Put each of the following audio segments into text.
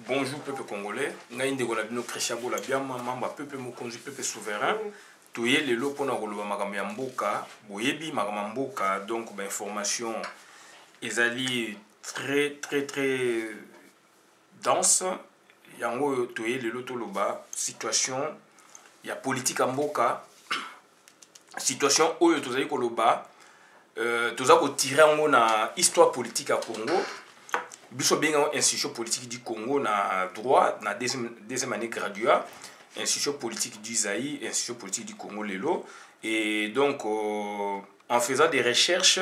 Bonjour peuple congolais, ngaïnde gonabino Christian la biama mamba peuple mokonzi peuple souverain. Toye lelo pona koloba makambo ya mboka, boyebi makambo mboka donc ba information ezali très dense. Yango toye lelo toloba situation ya politique ya mboka. Situation oyo tozali koloba toza ko tirer ngo na histoire politique ya Congo. Biso benga institution politique du Congo na droit na deuxième année graduat, institution politique du Zaïre, institution politique du Congo lelo. Et donc en faisant des recherches,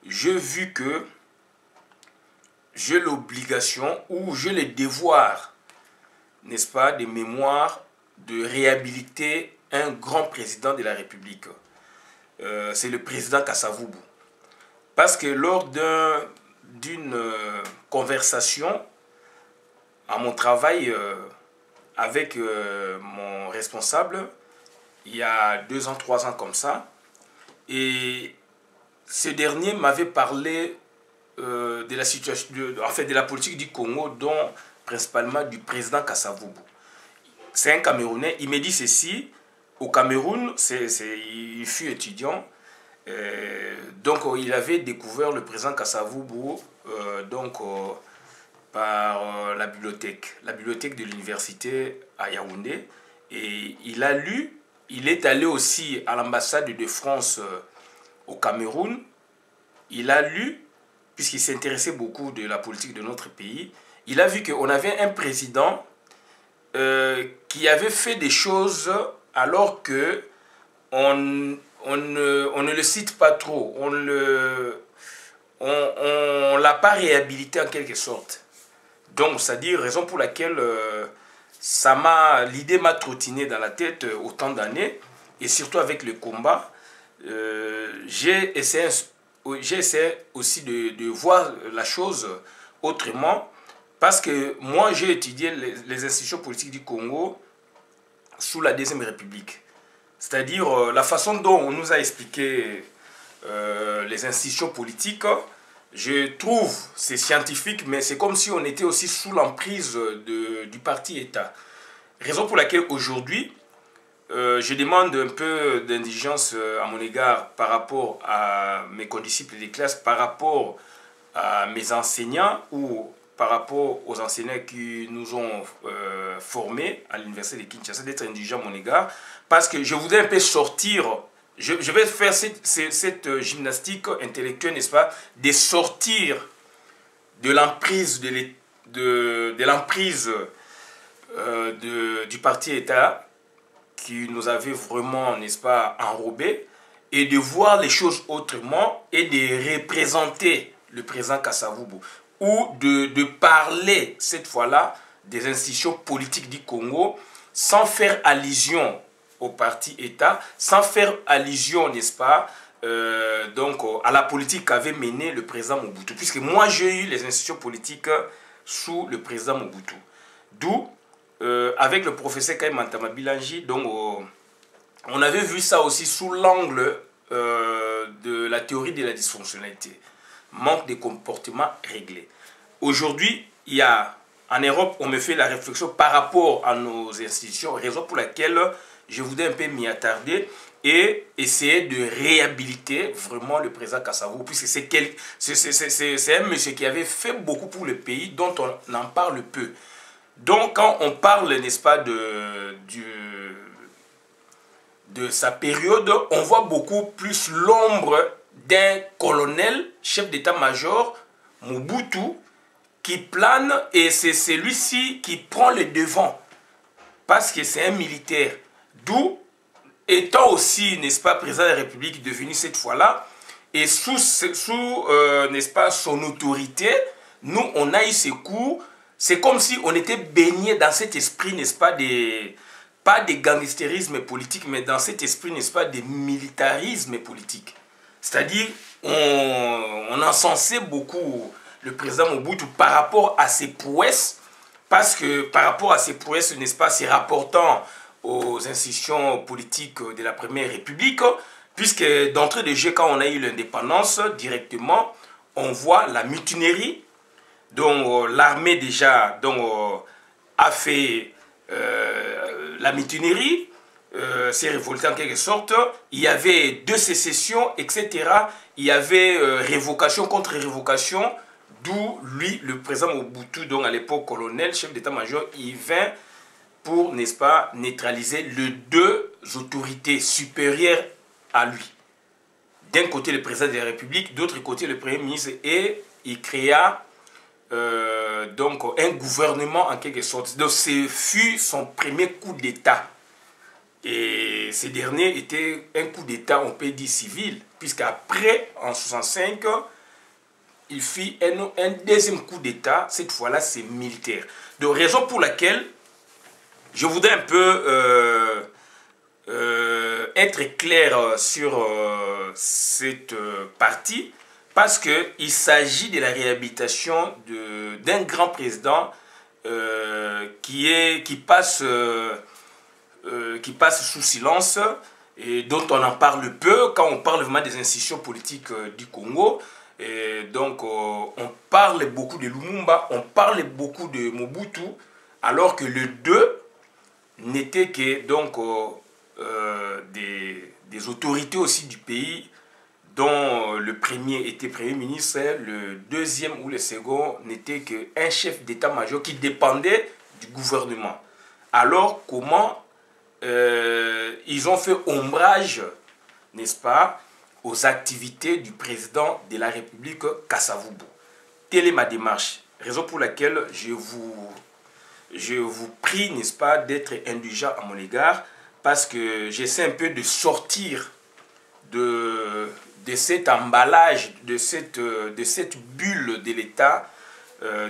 j'ai vu que j'ai l'obligation ou j'ai le devoir, n'est-ce pas, de mémoire de réhabiliter un grand président de la République. C'est le président Kasavubu. Parce que lors d'une conversation à mon travail avec mon responsable, il y a 2 ans, 3 ans comme ça, et ce dernier m'avait parlé de la situation, de la politique du Congo, dont principalement du président Kasavubu. C'est un Camerounais, il me dit ceci, au Cameroun, il fut étudiant, donc il avait découvert le président Kasavubu par la bibliothèque de l'université à Yaoundé, et il a lu, il est allé aussi à l'ambassade de France au Cameroun, il a lu, puisqu'il s'intéressait beaucoup de la politique de notre pays, il a vu qu'on avait un président qui avait fait des choses alors que on ne le cite pas trop, on l'a pas réhabilité en quelque sorte. Donc, c'est-à-dire raison pour laquelle l'idée m'a trottiné dans la tête autant d'années, et surtout avec le combat, j'ai essayé aussi de voir la chose autrement, parce que moi j'ai étudié les institutions politiques du Congo sous la Deuxième République. C'est-à-dire la façon dont on nous a expliqué les institutions politiques, je trouve, c'est scientifique, mais c'est comme si on était aussi sous l'emprise du parti État. Raison pour laquelle aujourd'hui, je demande un peu d'indigence à mon égard par rapport à mes condisciples de classe, par rapport à mes enseignants ou par rapport aux enseignants qui nous ont formés à l'université de Kinshasa, d'être indulgent à mon égard, parce que je voudrais un peu sortir, je vais faire cette gymnastique intellectuelle, n'est-ce pas, de sortir de l'emprise du parti État qui nous avait vraiment, n'est-ce pas, enrobés, et de voir les choses autrement et de représenter le président Kasavubu, ou de parler cette fois-là des institutions politiques du Congo sans faire allusion au parti État, sans faire allusion, n'est-ce pas, à la politique qu'avait menée le président Mobutu. Puisque moi, j'ai eu les institutions politiques sous le président Mobutu. D'où, avec le professeur Kaimantama Bilangi, donc, on avait vu ça aussi sous l'angle de la théorie de la dysfonctionnalité. Manque de comportement réglé. Aujourd'hui, il y a, en Europe, on me fait la réflexion par rapport à nos institutions, raison pour laquelle je voudrais un peu m'y attarder et essayer de réhabiliter vraiment le président Kasavubu, puisque c'est un monsieur qui avait fait beaucoup pour le pays, dont on en parle peu. Donc, quand on parle, n'est-ce pas, de sa période, on voit beaucoup plus l'ombre d'un colonel, chef d'état-major, Mobutu, qui plane, et c'est celui-ci qui prend le devant, parce que c'est un militaire. D'où, étant aussi, n'est-ce pas, président de la République devenu cette fois-là, et sous n'est-ce pas, son autorité, nous, on a eu ces coups. C'est comme si on était baigné dans cet esprit, n'est-ce pas, pas de gangstérisme politique, mais dans cet esprit, n'est-ce pas, de militarisme politique. C'est-à-dire, on encensait beaucoup le président Mobutu par rapport à ses prouesses, parce que par rapport à ses prouesses, n'est-ce pas, c'est rapportant aux institutions politiques de la Première République, puisque d'entrée de jeu, quand on a eu l'indépendance, directement, on voit la mutinerie, Donc l'armée déjà a fait la mutinerie, s'est révolté en quelque sorte. Il y avait 2 sécessions, etc. Il y avait révocation contre révocation, d'où lui, le président Mobutu, donc à l'époque colonel, chef d'état-major, il vint pour, n'est-ce pas, neutraliser les 2 autorités supérieures à lui. D'un côté le président de la République, d'autre côté le premier ministre, et il créa donc un gouvernement en quelque sorte. Donc ce fut son premier coup d'État. Et ce dernier était un coup d'État, on peut dire civil, puisqu'après, en 1965, il fit un deuxième coup d'État, cette fois-là c'est militaire. Donc raison pour laquelle je voudrais un peu être clair sur cette partie, parce qu'il s'agit de la réhabilitation d'un grand président qui passe sous silence et dont on en parle peu quand on parle vraiment des institutions politiques du Congo. Et donc on parle beaucoup de Lumumba, on parle beaucoup de Mobutu, alors que les 2 n'étaient que donc des autorités aussi du pays, dont le premier était premier ministre, le deuxième ou le second n'était qu'un chef d'état-major qui dépendait du gouvernement. Alors comment ils ont fait ombrage, n'est-ce pas, aux activités du président de la République Kasavubu. Telle est ma démarche, raison pour laquelle je vous prie, n'est-ce pas, d'être indulgent à mon égard, parce que j'essaie un peu de sortir de cet emballage, de cette bulle de l'État,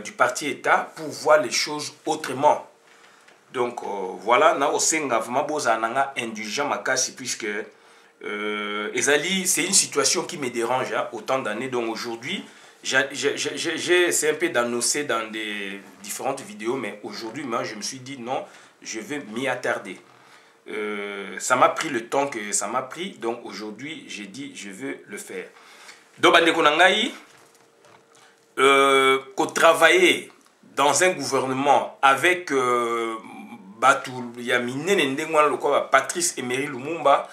du parti État, pour voir les choses autrement. Donc voilà, na osenga vraiment bozananga indulgent makasi, puisque c'est une situation qui me dérange autant d'années. Donc aujourd'hui, j'ai essayé un peu d'annoncer dans des différentes vidéos, mais aujourd'hui, moi, je me suis dit non, je vais m'y attarder. Ça m'a pris le temps que ça m'a pris, donc aujourd'hui, j'ai dit je veux le faire. Donc, qu'on travailler dans un gouvernement avec Patrice Emery Lumumba,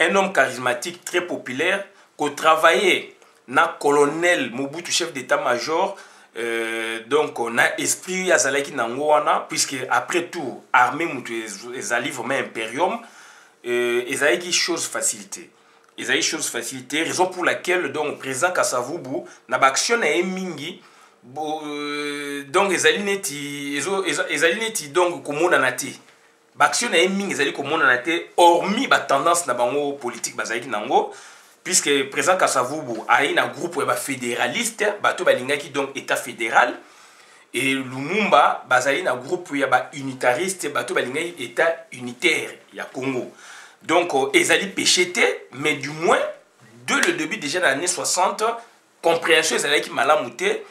un homme charismatique, très populaire, qu'on travaillait na colonel Mobutu, chef d'état-major, donc on a esprit Yazalaki Nangoana, puisque après tout, armée Moutu ezali vraiment impérium, ezalaki chose facilité. Ezali chose facilité, raison pour laquelle donc président Kasavubu na action na mingi, donc ezali neti donc komona na te. Baction na mingi ezali komona na te, hormis ba tendance na bango politique bazalaki nango. Puisque président Kasavubu a un groupe fédéraliste, bato balingaki donc état fédéral, et Lumumba bazali un groupe unitariste, bato balingaki état unitaire, ya Congo. Donc ezali pécheté, mais du moins dès le début déjà dans les années 60, compréhension ezali ki malamute,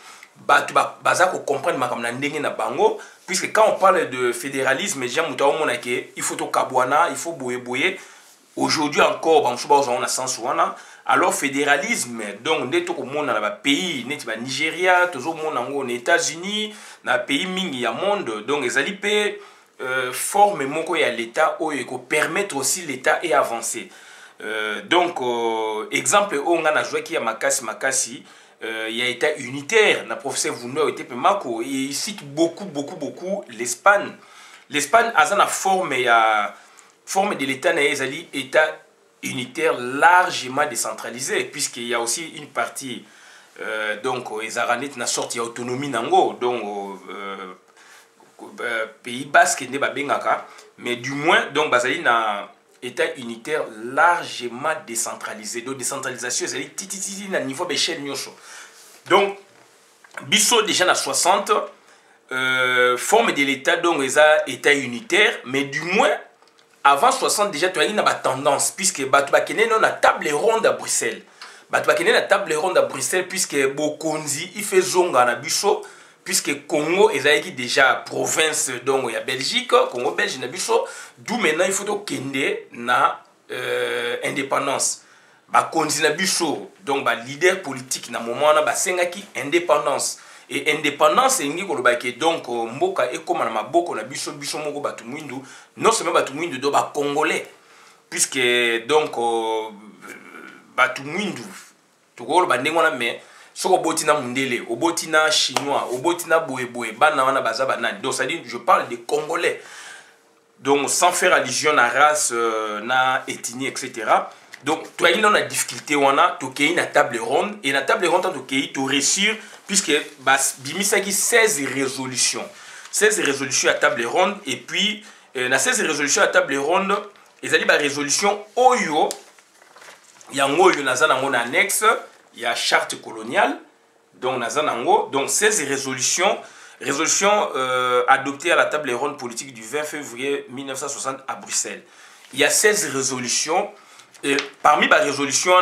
bato bazako comprendre makamna ndenge na bango, puisque quand on parle de fédéralisme, déjà mutawa monake, il faut to kabwana, il faut boye. Aujourd'hui encore, on a sens alors fédéralisme, donc nous sommes dans les pays, nous sommes Nigeria, nous sommes aux États-Unis, dans les pays mingi du monde, donc les alliés forment l'État qui permettre aussi l'État et avancer. Donc exemple, on a joué qui a Makasi, il y a État unitaire, le professeur Vouno était Mako, et il cite beaucoup l'Espagne. L'Espagne a une forme de l'État naïzali, État unitaire largement décentralisé, puisqu'il y a aussi une partie, donc, les Aranétes n'a sorti autonomie nango, donc, Pays Basque n'est pas bengaka, mais du moins, donc, Bazali n'a État unitaire largement décentralisé. Donc, décentralisation, c'est titi na niveau d'échelle nyosho. Donc, Bisso déjà na 60, forme de l'État, donc, les État unitaire, mais du moins, avant 60 déjà, tu as une tendance, puisque Batouakene non la table ronde à Bruxelles. Batouakene la table ronde à Bruxelles, puisque Bokonzi, il fait zonga na Bisso, puisque Congo est déjà province, donc il y a Belgique, Congo belge na Bisso, d'où maintenant il faut kende na indépendance. Bakonzi na Bisso, donc leader politique na moment na basengaki indépendance. et indépendance elingi koloba ke donc mboka ekoma na maboko na biso biso moko bato mwindu non seulement bato mwindu do ba congolais puisque donc bato mwindu tokoloba ndenge wana mais soko oboti na mundele oboti na chinois oboti na boyeboye bana wana baza banani donc ça dit je parle des congolais donc sans faire allusion à race na ethnie etc. Donc tu as une difficulté wana to kei na table ronde et na table ronde to kei to réussir puisque bimisaki 16 résolutions à table ronde et puis na 16 résolutions à table ronde ezali ba résolution oyo yango oyo naza nango na annexe ya charte coloniale donc naza nango donc 16 résolutions adoptées à la table ronde politique du 20 février 1960 à Bruxelles. Il y a 16 résolutions et parmi les résolutions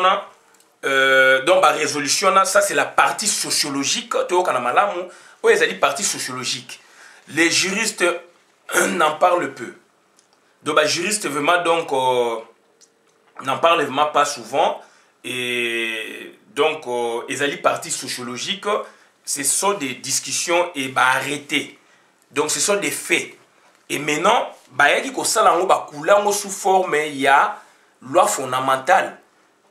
donc la résolution ça c'est la partie sociologique to kana malamu o ezali partie sociologique. Les juristes n'en parlent peu. Donc les juristes vraiment donc n'en parlent vraiment pas souvent et donc ezali partie sociologique. Ce sont des discussions et arrêtés. Donc ce sont des faits. Et maintenant, bayaki ko salango ba kulango sous forme ya loi fondamentale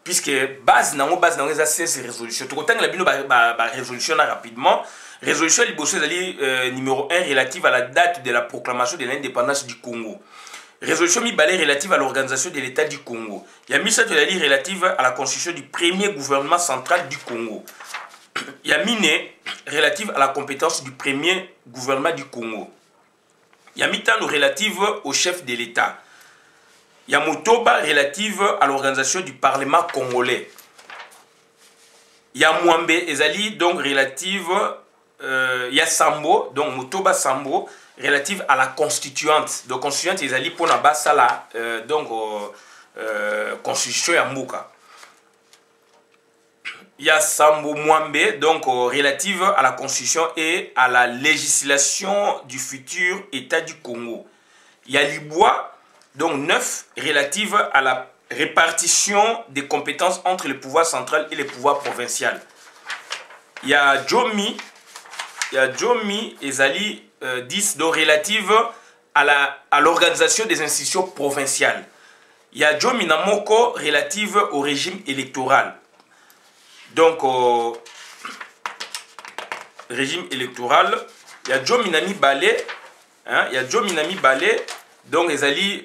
puisque base nango 16 résolutions. To kotanga la bino ba résolution rapidement. Résolution liboso ezali numéro 1 relative à la date de la proclamation de l'indépendance du Congo. Résolution mi-balé relative à l'organisation de l'État du Congo. Il y a mis ça relative à la constitution du premier gouvernement central du Congo. Il y a Miné relative à la compétence du premier gouvernement du Congo. Il y a Mitano relative au chef de l'État. Il y a Motoba relative à l'organisation du Parlement congolais. Il y a Mwambe Ezali donc relative, il y a Sambo, donc Motoba Sambo relative à la constituante. Donc constituante Ezali pour la base donc constitution ya Mouka. Il y a Sambo Mwambe, donc relative à la constitution et à la législation du futur État du Congo. Il y a Libois, donc 9, relative à la répartition des compétences entre le pouvoir central et le pouvoir provincial. Il y a Jomi Ezali 10, donc relative à l'organisation des institutions provinciales. Il y a Jomi Namoko relative au régime électoral. Donc, régime électoral, il y a Joe Minami Balé, donc les alliés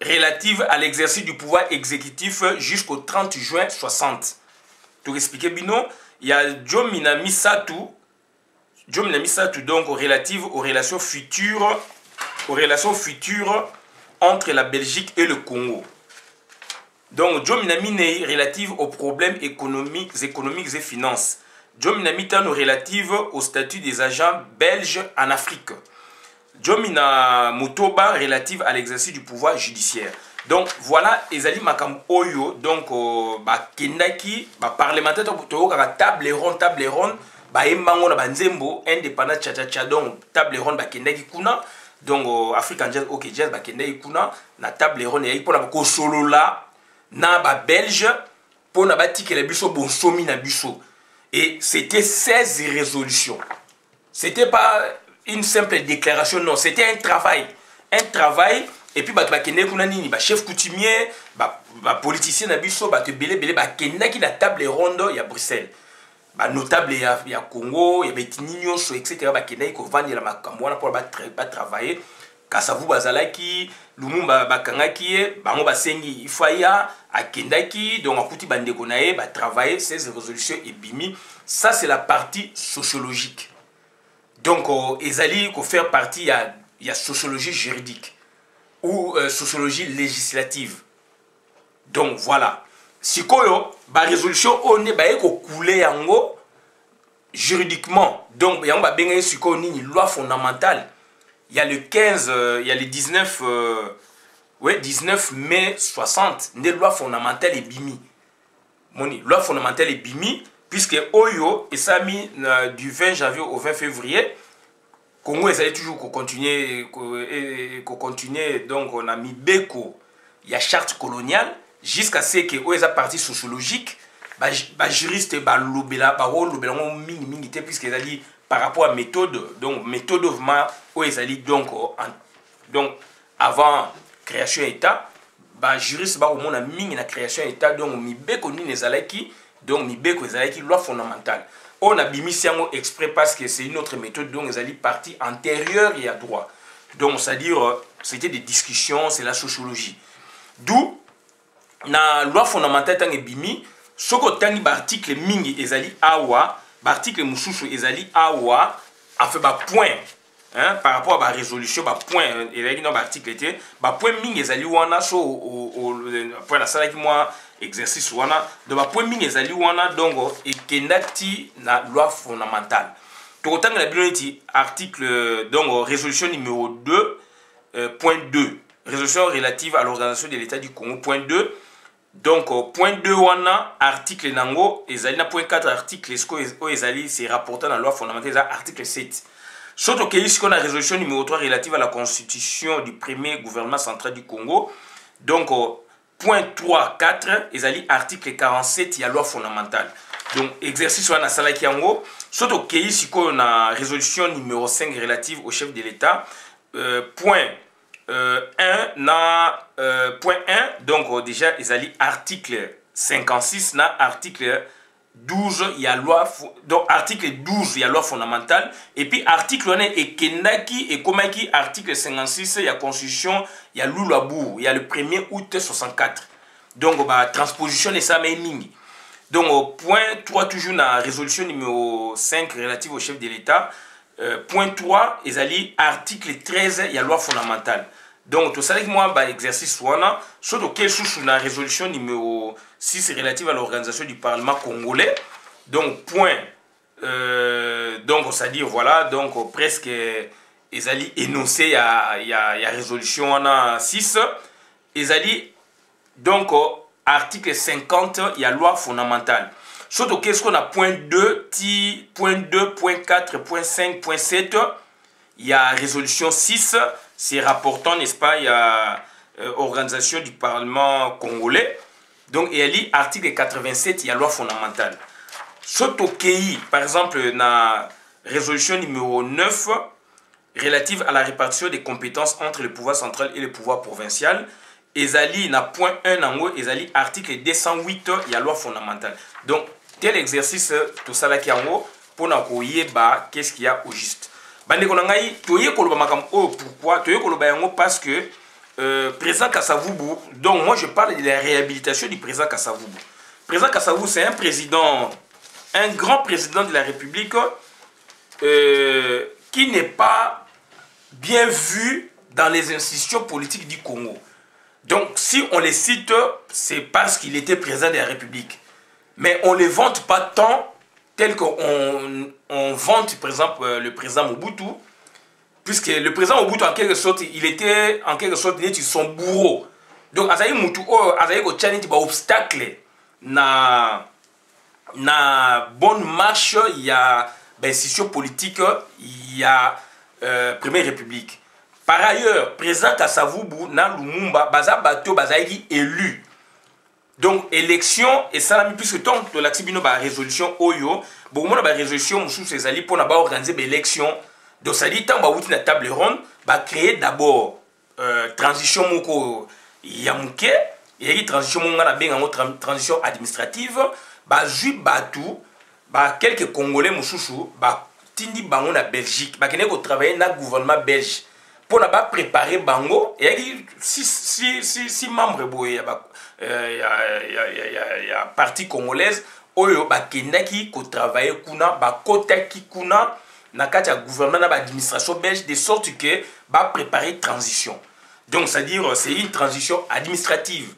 relative à l'exercice du pouvoir exécutif jusqu'au 30 juin 60. Pour expliquer Bino, il y a Joe Minami Satou, donc relative aux relations futures entre la Belgique et le Congo. Donc, Joe Minami relative aux problèmes économiques et finances. Joe Minami Tano relative au statut des agents belges en Afrique. Joe Mina Motoba relative à l'exercice du pouvoir judiciaire. Donc, voilà, Ezali Makam Oyo, donc, Kendaki, parlementaire, table ronde, Embango na Banzembo, indépendant tcha donc, table ronde, Kendaki Kuna, donc, African Jazz, ok, Jazz, Kendaki Kuna, na table ronde, et pour la solo là, na ba belge pour na batiki la biso bonsomi na biso et c'était 16 résolutions. C'était pas une simple déclaration, non, c'était un travail et puis ba kende kuna nini ba chef coutumier ba politicien na biso ba te belé ba kenda ki na table ronde ya Bruxelles. Ba notable ya Congo, ya betinyo so etc. ba kenda ko vendre la makambo na pour ba travailler. Kasavu bazalaki Lumumba bakangaki bango basengi ifaya akendaki donc akuti bandeko nae ba travailler ces résolutions et bimi. Ça c'est la partie sociologique. Donc ezali ko faire partie il y a sociologie juridique ou sociologie législative. Donc voilà. Sikoyo ba résolution on est ba ko couler yango juridiquement. Donc yango ba benga sikoyo nini loi fondamentale. Il y a le 15, il y a le 19, 19 mai 60, une loi fondamentale et bimi. Moni, loi fondamentale et bimi, puisque Oyo et Sami du 20 janvier au 20 février, Congo essaie toujours qu'on continue, donc on a mis Beko, il y a charte coloniale, jusqu'à ce que Oyo est partie sociologique, ba juriste ba lobela ba lobela mingi mingi te puisque ezali par rapport à méthode donc méthode vraiment o ezali donc avant création état ba juriste ba komona mingi na création état donc mibeko nini ezalaki donc mibeko ezalaki loi fondamentale on a bimisi yango exprès parce que c'est une autre méthode donc ezali partie antérieure et à droit donc c'est-à-dire c'était des discussions c'est la sociologie d'où na loi fondamentale tant ebimi soko tangi ba article mingi ezali awa ba article mususu ezali awa a fait ba point hein, par rapport à la résolution ba point ezali dans ba article était ba point mingi ezali wana so point la sala qui moi exercice wana de ba point mingi ezali wana donc ekendati na loi fondamentale to tanga la biloniti article donc résolution numéro 2 point 2 résolution relative à l'organisation de l'État du Congo point 2 donc point 2 wana article nango ezali na point 4 article esko ezali c'est rapporté dans la loi fondamentale article 7 surtout que ici qu'on a résolution numéro 3 relative à la constitution du premier gouvernement central du Congo donc point 3 4 ezali article 47 il y a loi fondamentale donc exercice wana salaki yango surtout que ici qu'on a résolution numéro 5 relative au chef de l'État point 1 na point 1 donc déjà ezali article 56 na article 12 il y a loi donc article 12 il y a loi fondamentale et puis article on est ekendaki et komaki article 56 il y a constitution il y a Lulabu il y a le 1er août 64 donc bah transposition et ça mais mingi donc point 3 toujours na résolution numéro 5 relative au chef de l'État point 3 ezali article 13 il y a loi fondamentale donc tout ça avec moi bah exercice wana surtout que sous la résolution numéro 6 relative à l'organisation du Parlement congolais donc point donc c'est-à-dire voilà donc presque ezali énoncé il y a résolution wana 6 ezali donc article 50 il y a loi fondamentale surtout qu'est-ce qu'on a point 2 point 2 point 4 point 5 point 7 il y a résolution 6 c'est rapportant, n'est-ce pas, il y a organisation du Parlement congolais. Donc, il y a l'article 87, il y a loi fondamentale. Surtout qu'il, par exemple, la résolution numéro 9 relative à la répartition des compétences entre le pouvoir central et le pouvoir provincial, ezali na point 1 nango, ezali article 208, il y a loi fondamentale. Donc, tel exercice, tout ça là qui est en haut, pour nous koyeba qu'est-ce qu'il y a au juste. Pourquoi parce que président Kasavubu, donc moi je parle de la réhabilitation du président Kasavubu. Président Kasavubu, c'est un président, un grand président de la République qui n'est pas bien vu dans les institutions politiques du Congo. Donc si on les cite, c'est parce qu'il était président de la République. Mais on ne les vante pas tant tel qu'on vante par exemple le président Mobutu, puisque le président Mobutu en quelque sorte il était en quelque sorte son bourreau. Donc Azaï Mobutu Azaï ko challenge ba obstacle na bonne marche il y a institution politique il y a Première République. Par ailleurs président Kasavubu na Lumumba baza bato bazaïki élu. Donc élection et ça puisque tant de l'axibino ba résolution oyo bon moi ba résolution sous ces alliés pour na ba organiser ba élection donc ça dit tant ba outi na table ronde ba créer d'abord transition moko yamuke et transition monga na benga transition administrative ba jui batu ba quelques congolais mususu ba tindi bango na Belgique ba kene ko travailler na gouvernement belge pour na ba préparer bango et si membre boye il y a partie congolaise oyo bakendaki ko travailler kuna ba kotaki kuna na kati ya gouvernement na ba administration belge de sorte que ba préparer transition. Donc c'est à dire c'est une transition administrative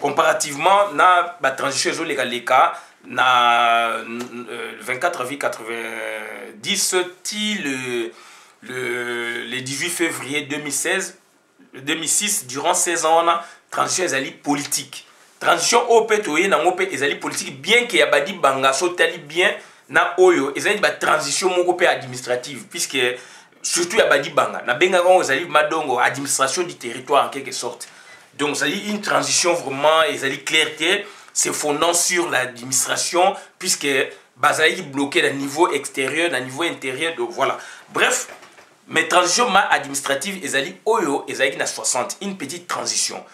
comparativement na ba transition zo leka na 24 avril 90 le 18 février 2006 durant 16 ans on a transition ezali politique. Transition au petoye na ngope ezali politique bien que yabadi banga so tali bien na oyo ezali ba transition moko pe administrative puisque surtout yabadi banga na benga ngo ezali madongo administration du territoire en quelque sorte. Donc ça dit une transition vraiment ezali clarté se fondant sur l'administration, puisque Bazali bloqué le niveau extérieur, le niveau intérieur, donc voilà. Bref, mais transition administrative, ezali oyo, ezali na 60, une petite transition.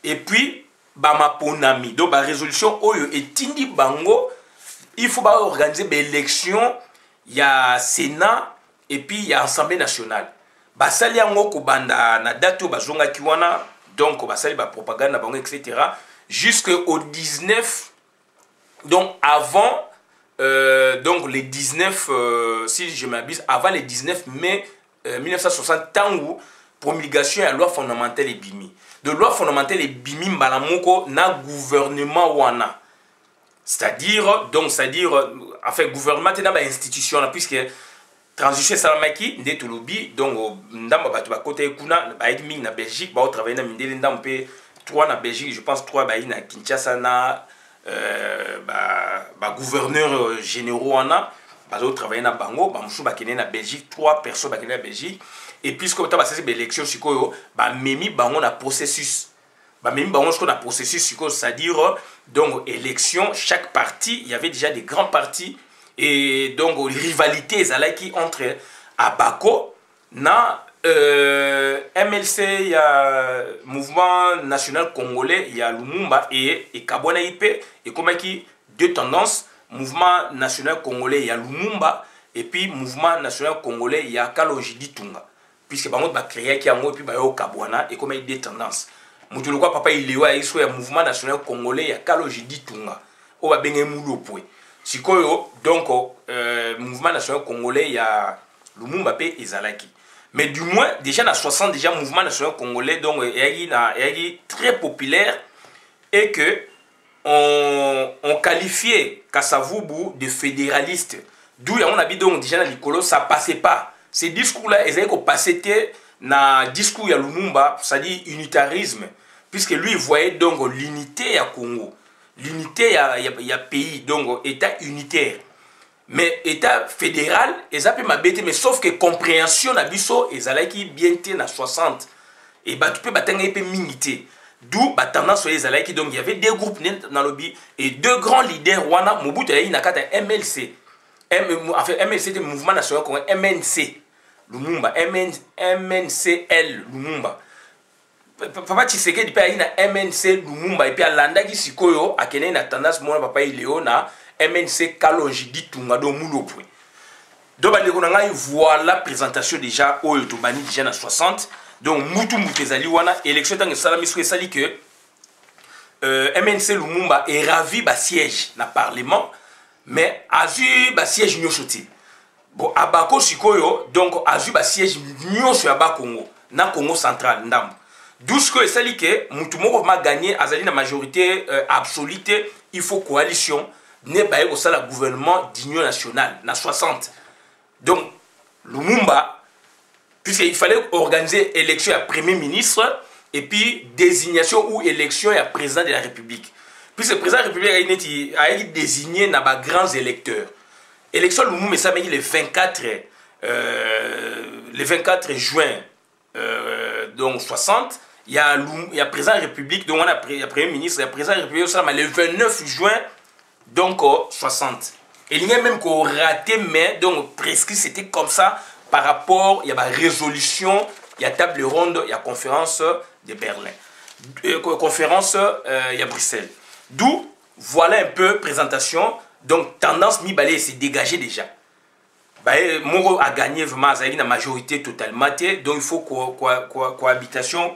Et puis, bama ponami, donc la résolution oyo etindi bango, il faut organiser l'élection, il y a Sénat et puis il y a Assemblée nationale. Basali yango ko banda na date bazonga kiwana, donc basali ba propagande na bango etc. Jusqu'au 19, donc avant donc les 19 si je m'abuse, avant les 19 mai 1960, tant où promulgation à la loi fondamentale et bimi. De loi fondamentale et bimi mbalamoko na gouvernement wana. C'est-à-dire, donc, en fait, gouvernement est dans l'institution, puisque transition salamaki, nde tolobi, donc, ndamba batu ba côté kuna, ba edmi na Belgique, ba travailler na mindele ndampe 3 na Belgique, je pense 3 ba na Kinshasa na ba gouverneur généraux wana, ba travailler na bango, ba musu ba kene na Belgique, 3 personnes ba kene na Belgique, et puisque ta ba c'est élection sikoyo, ba memi bango na processus. Même ce processus, c'est-à-dire donc élection, chaque parti, il y avait déjà des grands partis et donc rivalités entre Abako, na MLC, il y a Mouvement National Congolais, il y a Lumumba et Kabwana IP, et comme qui deux tendances, Mouvement National Congolais, il y a Lumumba, et puis Mouvement National Congolais, il y a Kalonji Tunga, puisque bango ba créer qui a et puis ba yo Kabwana et comme deux tendances. Mutuluka papa ilewa iso ya Mouvement National Congolais ya Kalonji Tunga o ba benge mulopwe sikoyo donc Mouvement National Congolais ya Lumumba pe ezalaki. Mais du moins déjà na 60 déjà Mouvement National Congolais donc est très populaire et que on qualifiait Kasavubu de fédéraliste, d'où on a dit donc déjà na Nicolo ça passait pas. Ces discours là ils avaient passé na discours ya Lumumba, c'est-à-dire unitarisme, puisque lui il voyait donc l'unité à Congo, l'unité ya pays, donc état unitaire, mais état fédéral, ils appellent ma bête, mais sauf que compréhension na biso ezalaki bien té na 60 et bah tu peux batanga épée minité, d'où bah tendance les ezalaki, donc il y avait deux groupes dans le lobby et deux grands leaders wana Mobutu ya nakata MLC, en fait MLC c'était Mouvement National Congolais, MNC Lumumba, MNCL Lumumba. Papa Tshisekedi pe ayi na MNC Lumumba et puis alandaki sikoyo akene na tendance mona papa Ileo na MNC Kalonji Tunga do mulopwe. Donc bandeko na ngai voilà présentation déjà oyo to bani déjà na 60. Donc mutu ezali wana élection tant que salami so esali que MNC Lumumba est ravi ba siège na parlement mais azu ba siège nyosoti. Bon, Abako Sikoyo, donc, a eu un siège sur Abba Congo, na Congo central, ndam. D'où ce que c'est que Moutoumoro m'a gagné, a la majorité absolue, il faut coalition, n'est pas au sein du gouvernement d'union nationale, na 60. Donc, Lumumba, puisqu'il fallait organiser élection à premier ministre, et puis désignation ou élection à président de la République. Puis le président de la République a été désigné dans les grands électeurs. Élection Lumumba ça le 24 juin donc 60, il y a président de la République, donc on a premier ministre, il y a président de la République le 29 juin donc 60. Et il y a même qu'on raté mais donc presque c'était comme ça par rapport il y a ma résolution, il y a table ronde, il y a conférence de Berlin, conférence il y a Bruxelles. D'où voilà un peu présentation. Donc, tendance mi-balé s'est dégagée déjà. Moro a gagné vraiment la majorité totalement. Donc, il faut cohabitation.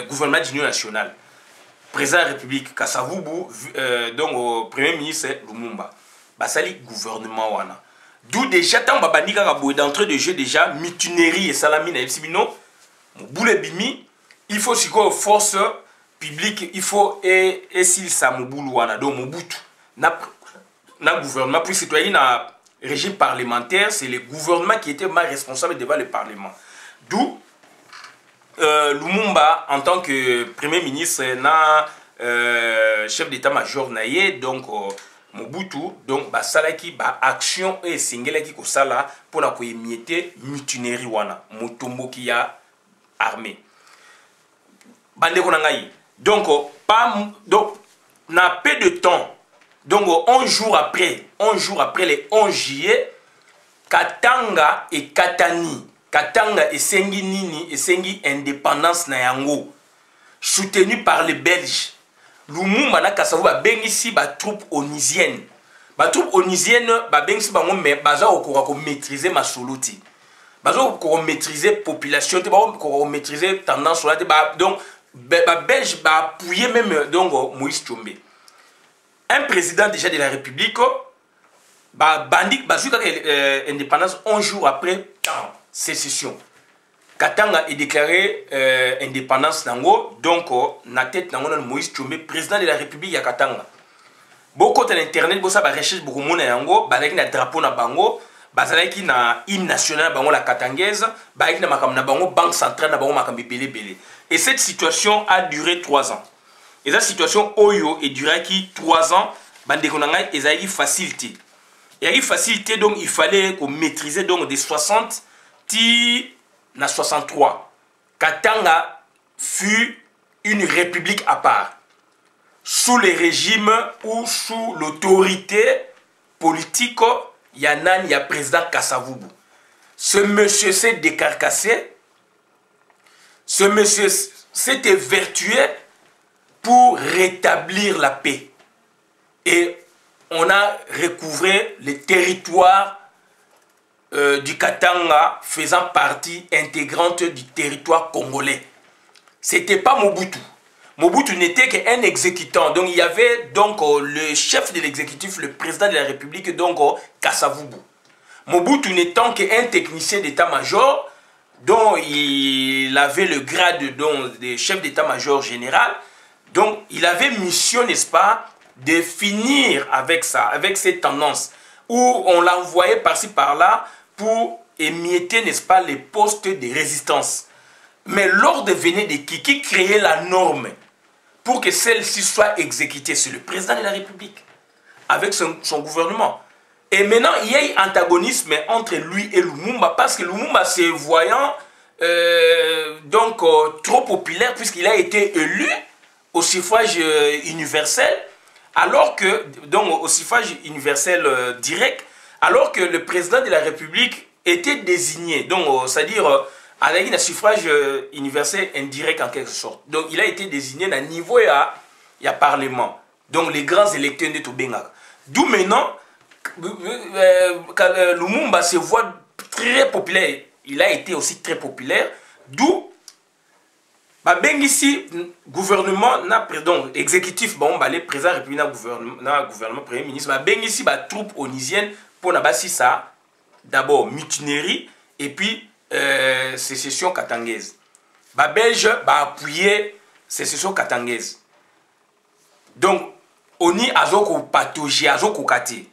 Gouvernement d'union nationale. Président de la République, Kasavubu, donc Premier ministre Lumumba. Basali gouvernement wana. D'où déjà, tant que d'entrée de jeu, déjà, mutinerie et salami na Elsibino, boule bimi, il faut si quoi force publique, il faut et s'il sa moboulou wana, donc Mobutu. Na gouvernement, puis citoyen na régime parlementaire, c'est le gouvernement qui était mal responsable devant le Parlement. D'où Lumumba, en tant que Premier ministre, na chef d'état-major naïe, donc Mobutu, donc Salaki, action et singelaki ko sala pour la émietter mutinerie wana, motombo qui a armé. Bande konangai. Donc, pas donc na peu de temps, donc 11 jours après les 11 juillet, Katanga et Katani, Katanga et Sengi Nini et Sengi indépendance na yango, soutenu par les Belges. Lumumba na Kasavu ba bengisi ba troupe onisienne. Ba troupe onisienne ba bengisi bango mais baza ko maîtriser ma soluti. Baza ko maîtriser population, ba ko maîtriser tendance là donc ba Belge ba appuyer même donc Moïse Tchombe. Un président déjà de la République bah bandit bazuka indépendance 11 jours après sécession. Katanga est déclaré indépendance nango donc na tête nango Moïse Tchombe président de la République ya Katanga. Beaucoup de internet bosa ba recherche beaucoup mona yango balaki na drapeau na bango bazalaki na hymne national bango la katangaise balaki na makambo na bango banque centrale na bango makambo belé. Et cette situation a duré 3 ans. Et cette situation oyo et duré qui 3 ans bandeko na ngai ezali facilité. Il y a une facilité, donc il fallait qu'on maîtrisait donc des 60 na 63. Katanga fut une république à part, sous les régimes ou sous l'autorité politique. Il y a Nan, il y a président Kasavubu. Ce monsieur s'est décarcassé, ce monsieur s'est évertué pour rétablir la paix. Et on a recouvré les territoires du Katanga faisant partie intégrante du territoire congolais. C'était pas Mobutu. Mobutu n'était qu'un exécutant. Donc il y avait donc le chef de l'exécutif, le président de la République, donc Kasavubu. Mobutu n'étant qu'un technicien d'état-major, dont il avait le grade de chef d'état-major général. Donc il avait mission, n'est-ce pas, de finir avec ça, avec ces tendances, où on l'envoyait par-ci par-là pour émietter, n'est-ce pas, les postes de résistance. Mais l'ordre venait de qui créait la norme pour que celle-ci soit exécutée? C'est le président de la République, avec son gouvernement. Et maintenant, il y a un antagonisme entre lui et Lumumba, parce que Lumumba, se voyant trop populaire, puisqu'il a été élu au suffrage universel, alors que, donc au suffrage universel direct, alors que le président de la République était désigné, donc c'est-à-dire avec un suffrage universel indirect en quelque sorte. Donc il a été désigné à niveau et à parlement, donc les grands électeurs de Tobenga. D'où maintenant, Lumumba se voit très populaire, il a été aussi très populaire, d'où ici, gouvernement, donc exécutif, les présidents républicains, gouvernement, premier ministre, ici, troupe onisienne pour ça, d'abord mutinerie et puis sécession katangaise. Belge appuyé sécession katangaise. Donc, oni azoko patauger, azoko kati.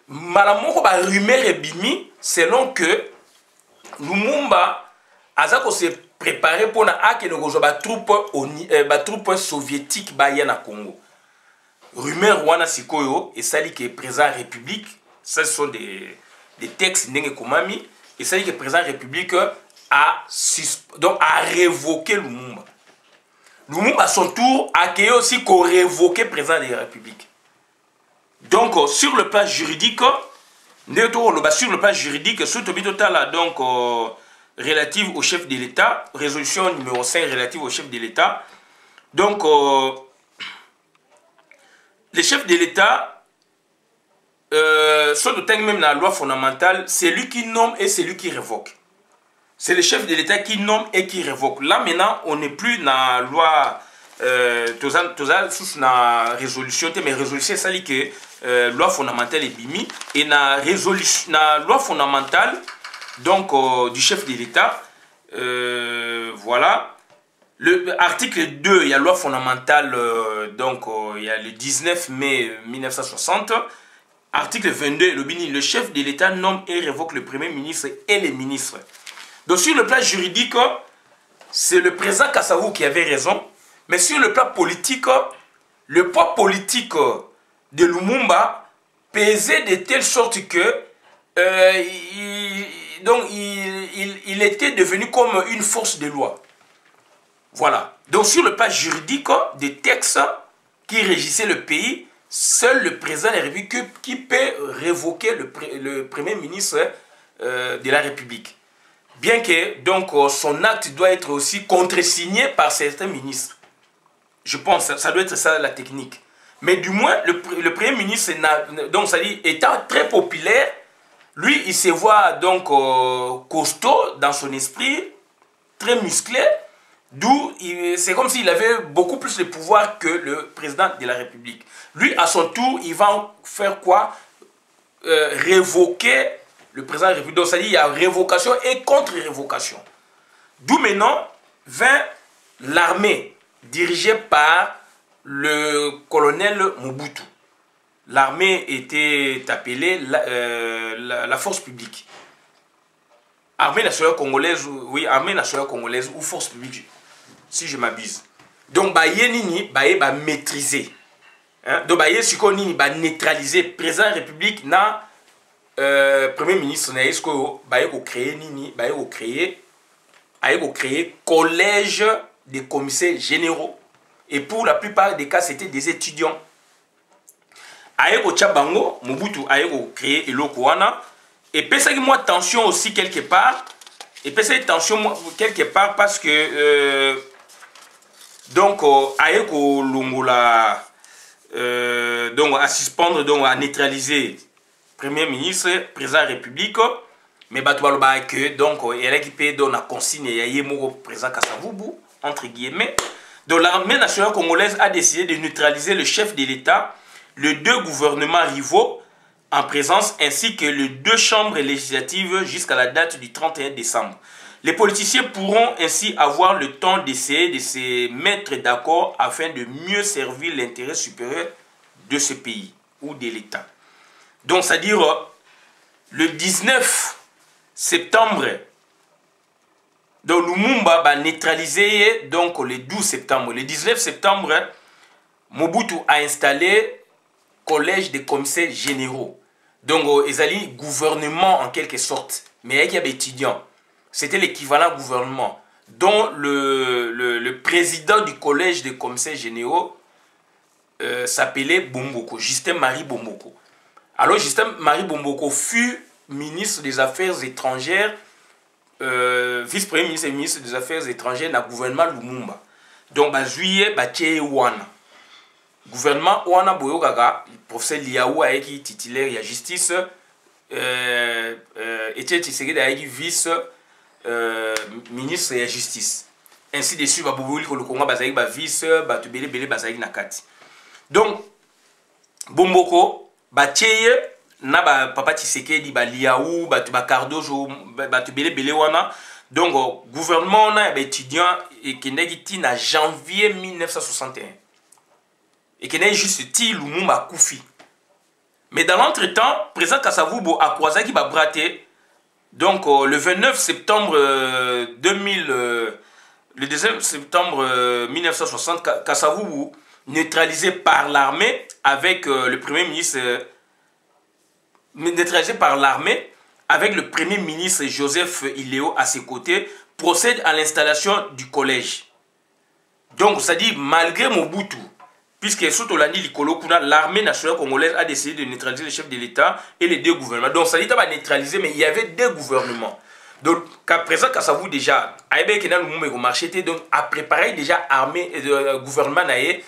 Malamoko rumeur et bimi selon que Lumumba azako se préparé pour na troupe soviétique baya na Congo. Rumeur wana sikoyo et sali que président république, ce sont des textes nenge komami et sali que président république a révoqué Lumumba. Lumumba à son tour a créé aussi qu'on révoqué président de la République. Donc sur le plan juridique, sur le plan juridique, donc relative au chef de l'État, résolution numéro 5 relative au chef de l'État. Donc, le chef de l'État, soit même dans la loi fondamentale, c'est lui qui nomme et c'est lui qui révoque. C'est le chef de l'État qui nomme et qui révoque. Là, maintenant, on n'est plus dans la loi, sous la résolution, mais résolution, c'est ça que loi fondamentale est bimi. Et la loi fondamentale, donc du chef de l'État, voilà. L'article 2, il y a la loi fondamentale, donc il y a le 19 mai 1960. Article 22, le chef de l'État nomme et révoque le Premier ministre et les ministres. Donc sur le plan juridique, c'est le président Kasavubu qui avait raison. Mais sur le plan politique, le poids politique de Lumumba pesait de telle sorte que il était devenu comme une force de loi. Voilà. Donc sur le plan juridique des textes, qui régissait le pays, seul le président de la République qui peut révoquer le premier ministre de la République. Bien que donc, son acte doit être aussi contresigné par certains ministres. Je pense, ça doit être ça la technique. Mais du moins, le premier ministre, donc, ça dit, étant très populaire, lui, il se voit donc costaud dans son esprit, très musclé, d'où c'est comme s'il avait beaucoup plus de pouvoir que le président de la République. Lui, à son tour, il va faire quoi? Révoquer le président de la République. Donc, ça dit, il y a révocation et contre-révocation. D'où maintenant vint l'armée dirigée par le colonel Mobutu. L'armée était appelée la force publique. Armée nationale congolaise, oui, armée nationale congolaise ou force publique, si je m'abuse. Donc, nini, maîtriser. Hein? Donc, si on nini, neutraliser président de la République, na premier ministre, na est-ce que créer nini, créer collège des commissaires généraux. Et pour la plupart des cas, c'était des étudiants. Aeko Tchabango, Mobutu aeko créé eloko wana. Et puis ça moi tension aussi quelque part. Et puis ça tension quelque part parce que donc aeko longola donc à suspendre donc à neutraliser premier ministre, président de la République. Mais batoualoba que donc il récupère donc la consigne yaye moko président Kasavubu entre guillemets. Donc l'armée nationale congolaise a décidé de neutraliser le chef de l'État, les deux gouvernements rivaux en présence ainsi que les deux chambres législatives jusqu'à la date du 31 décembre. Les politiciens pourront ainsi avoir le temps d'essayer de se mettre d'accord afin de mieux servir l'intérêt supérieur de ce pays ou de l'État. Donc, c'est-à-dire le 19 septembre, donc Lumumba va neutraliser donc le 12 septembre. Le 19 septembre, Mobutu a installé collège des commissaires généraux. Donc, ils allaient gouvernement en quelque sorte. Mais il y avait étudiants. C'était l'équivalent gouvernement. Dont le président du collège des commissaires généraux s'appelait Bomboko, Justin-Marie Bomboko. Alors, Justin-Marie Bomboko fut ministre des Affaires étrangères, vice-premier ministre et ministre des Affaires étrangères dans le gouvernement Lumumba. Donc, juillet, wana. Gouvernement wana boyogaga professeur Liaou aeki titulaire ya justice Etienne Tshisekedi aeki vice ministre ya justice ainsi de suite baboboli ko le Congo bazali ba vice batubele bele bazali na kati. Donc Bomboko batieye na ba papa Tshisekedi ba Liaou batu ba Cardozo batubele bele wana. Donc gouvernement na ba étudiant et kendeki tina janvier 1961. Et qu'il n'est juste ti Lumumba Koufi. Mais dans l'entretemps, président Kasavubu a croisé qui va brater. Donc le 29 septembre 1960, Kasavubu neutralisé par l'armée avec le premier ministre Joseph Iléo à ses côtés, procède à l'installation du collège. Donc ça dit malgré Mobutu, puisque sous Tolani Likolo, l'armée nationale congolaise a décidé de neutraliser le chef de l'État et les deux gouvernements. Donc ça dit pas neutraliser, mais il y avait deux gouvernements. Donc qu'à présent, quand ça vous déjà, donc à préparer déjà armée gouvernement naé,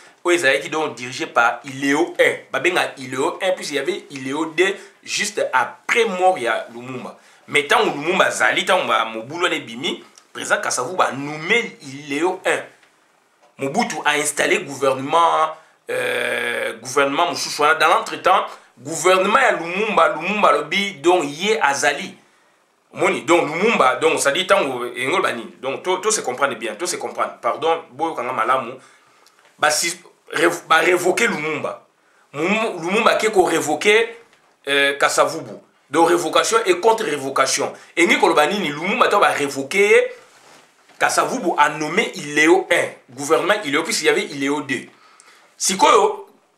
qui donc dirigé par Iléo 1. Babenga Iléo 1, puisqu'il y avait Iléo 2 juste après mort il y a Lumumba. Mais tant Lumumba Zali, tant Mobulo ne bimi, président Kassavou a nommé Iléo 1. Mobutu a installé gouvernement Moussouchouana. Dans l'entretemps, gouvernement à Lumumba lobby donc yé Azali. Moni donc Lumumba donc ça dit tant engol bani. Donc tout se comprendre bien, tout se comprendre. Pardon, boyo kanga malamu. Révoquer Lumumba. Lumumba qui ko révoquer Kasavubu. Donc révocation et contre-révocation. Et ni kolobani ni Lumumba to va révoquer Kasavubu a nommé Iléo 1, gouvernement Iléo, puisqu'il y avait Iléo 2. Si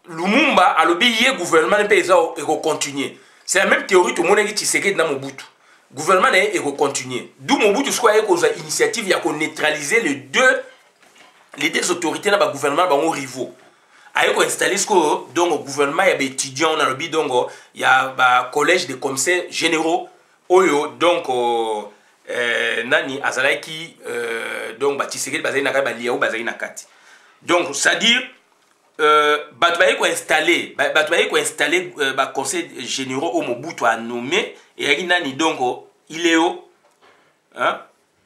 Lumumba a lobbyé gouvernement et continuer. C'est la même théorie tout le monde qui s'est dans Mobutu. Gouvernement et continuer. D'où Mobutu soit une initiative il y a neutraliser les deux autorités dans le gouvernement rivaux. aye ko installer ce que donc gouvernement ya étudiants na lobi donc ya ba collège de commissaires généraux oyo donc nani azalaki donc ba Tshisekedi bazali na ka ba liao bazali na kati donc c'est à dire bato baye ko installer ba conseil généraux au Mobutu a nommé et nani donc Iléo hein.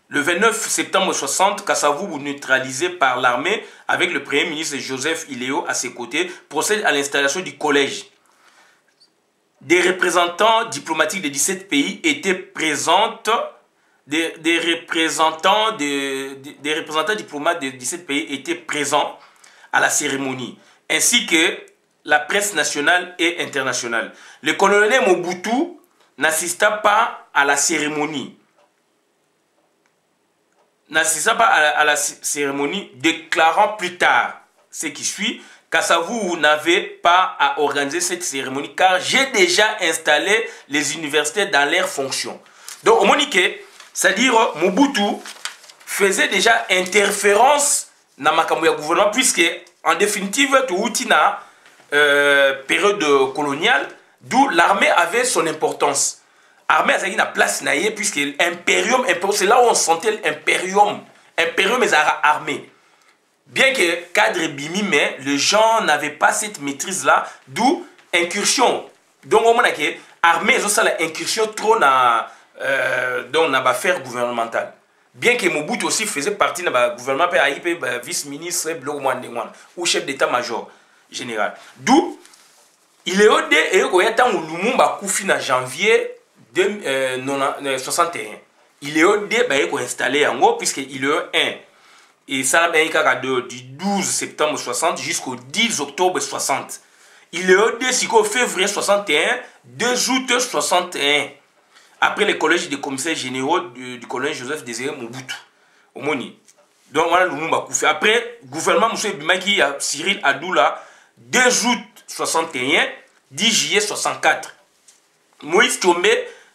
Le 29 septembre 60, Kasavubu, neutralisé par l'armée avec le premier ministre Joseph Iléo à ses côtés, procède à l'installation du collège. Des représentants diplomatiques de 17 pays étaient présents. Des représentants diplomates de 17 pays étaient présents à la cérémonie, ainsi que la presse nationale et internationale. Le colonel Mobutu n'assista pas à la cérémonie. N'assista pas à la cérémonie, déclarant plus tard ce qui suit, Kasavubu n'avait pas à organiser cette cérémonie car j'ai déjà installé les universités dans leurs fonctions. Donc, au Monique, c'est-à-dire Mobutu faisait déjà interférence dans le gouvernement, puisque en définitive, tout na période coloniale, d'où l'armée avait son importance. L'armée a une place naïe, puisque l'impérium, c'est là où on sentait l'impérium. Impérium est armé. Bien que cadre bimi, mais les gens n'avaient pas cette maîtrise-là, d'où incursion. Donc, on a que l'armée, ils ont l'incursion trop dans l'affaire gouvernementale. Bien que Mobutu aussi faisait partie du gouvernement, vice-ministre, ou chef d'état-major général. D'où, il est au dé, et il y a un Lumumba Koufi en janvier 61. Il est au dé, il est installé en haut, puisqu'il est 1. Et ça, du 12 septembre 60 jusqu'au 10 octobre 60. Il est au dé, février 61, 2 août 61. Après le collège des commissaires généraux du colonel Joseph Désiré Mobutu. Au Moni. Donc voilà Lumumba Koufi. Après, gouvernement M. Bimaki Cyril Adoula, 2 août 61, 10 juillet 64. Moïse Tchombe,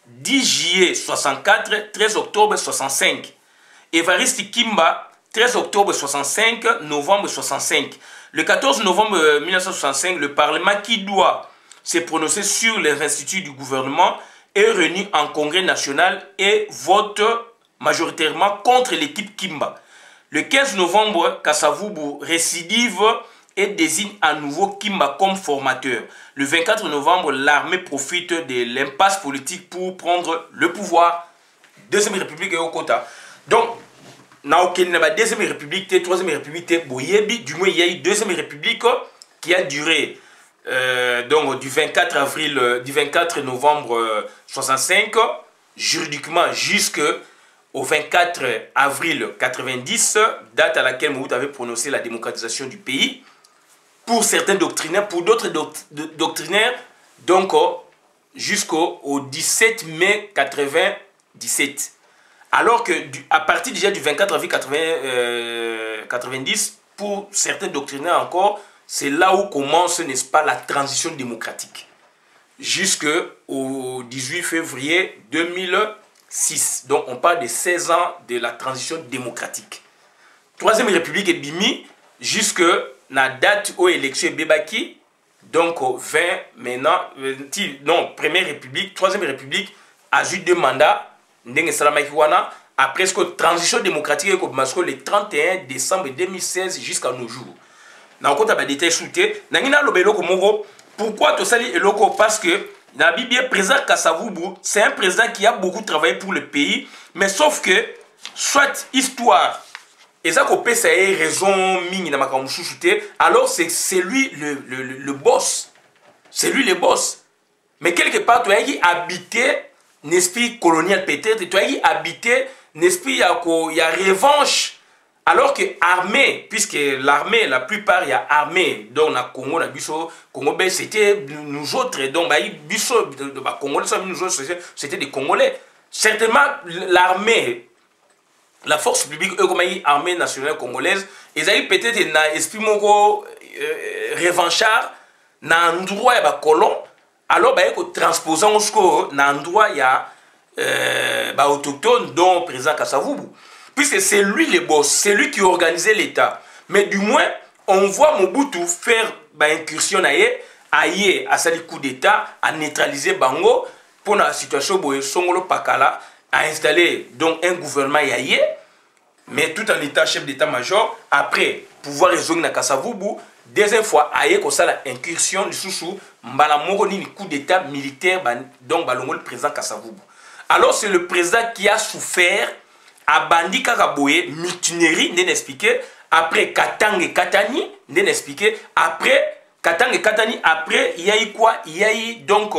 10 juillet 64, 13 octobre 65. Évariste Kimba, 13 octobre 65, novembre 65. Le 14 novembre 1965, le Parlement qui doit se prononcer sur les instituts du gouvernement est réuni en congrès national et vote majoritairement contre l'équipe Kimba. Le 15 novembre, Kasavubu récidive et désigne à nouveau Kimba comme formateur. Le 24 novembre, l'armée profite de l'impasse politique pour prendre le pouvoir. Deuxième République est au quota. Donc, la Deuxième République, Troisième République, du moins il y a eu Deuxième République qui a duré donc du 24 novembre 65 juridiquement jusqu'au 24 avril 90, date à laquelle Mobutu avait prononcé la démocratisation du pays. Pour certains doctrinaires, pour d'autres doctrinaires, donc jusqu'au 17 mai 97. Alors que à partir déjà du 24 avril 90, pour certains doctrinaires encore, c'est là où commence, n'est-ce pas, la transition démocratique. Jusqu'au 18 février 2006. Donc on parle de 16 ans de la transition démocratique. Troisième République est bimi jusque la date où l'élection est bébaki. Donc 20 maintenant, non, Première République, Troisième République, a eu 2 mandats. Après ce que transition démocratique est le 31 décembre 2016 jusqu'à nos jours. Pourquoi tout ça est loco? Parce que le président Kasavubu, c'est un président qui a beaucoup travaillé pour le pays, mais sauf que, soit histoire, et ça qu'on ça a raison, alors c'est lui le boss. C'est lui le boss. Mais quelque part, tu as habité l'esprit colonial peut-être, tu as habité l'esprit, il y a revanche. Alors que l'armée, puisque l'armée, la plupart, il y a armée, donc la Congo, la Bisso, Congo, c'était nous autres, donc Bisso, Congo, c'était des Congolais. Certainement, l'armée, la force publique, comme l'armée nationale congolaise, ils avaient peut-être un esprit revanchard, dans un endroit, il y a colon, alors, il y a transposant dans un endroit, il y a autochtone, dont le président Kasavubu. Puisque c'est lui le boss, c'est lui qui organisait l'État. Mais du moins, on voit Mobutu faire incursion aye à sali coup d'état à neutraliser bango pour la situation boye songolo pakala a installé donc un gouvernement yaye mais tout en état chef d'état-major après pouvoir raisonner na Kasavubu deuxième fois aye ko sala incursion du sous mbala moko ni coup d'état militaire donc balongo le président Kasavubu. Alors c'est le président qui a souffert à bandi kakaboye mutinerie n'est expliqué après Katanga et Katani n'est expliqué après Katanga et Katani, après, il y a eu quoi? Il y a eu donc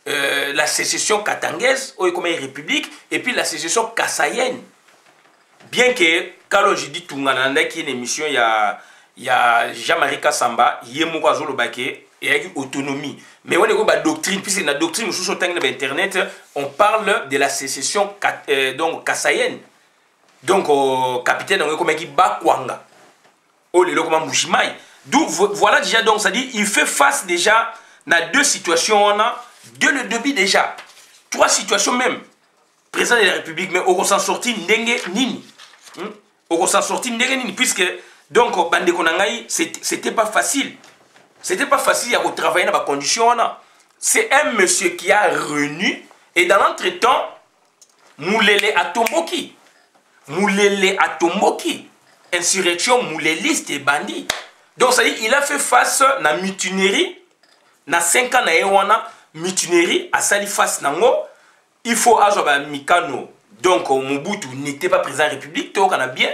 la sécession katangaise, comme une république, et puis la sécession kassayenne. Bien que, quand je dis Tungananda, qui est une émission, il y a Jean-Marie Kassamba, il y a Moukazolo Baké, il y a une autonomie. Mais on est comme la doctrine, puisque la doctrine, sur Internet, on parle de la sécession donc kassayenne. Donc, capitaine, on est comme qui Bakwanga. Oh, le comme Mouchimaï. D'où voilà déjà donc ça dit il fait face déjà à deux situations on a dès le début déjà trois situations même président de la République mais on s'en sorti ndenge nini on s'en sorti ndenge nini puisque donc bande konangai c'était pas facile à retravailler dans les conditions on a c'est un monsieur qui a renu et dans l'entretemps Moulele Atomboki insurrection mouléliste et bandit. Donc, ça dit, il a fait face à la mutinerie, na 5 ans, na mutinerie, à sali face nango. Il faut avoir Mikano. Donc, Mobutu n'était pas président de la République, tout a bien.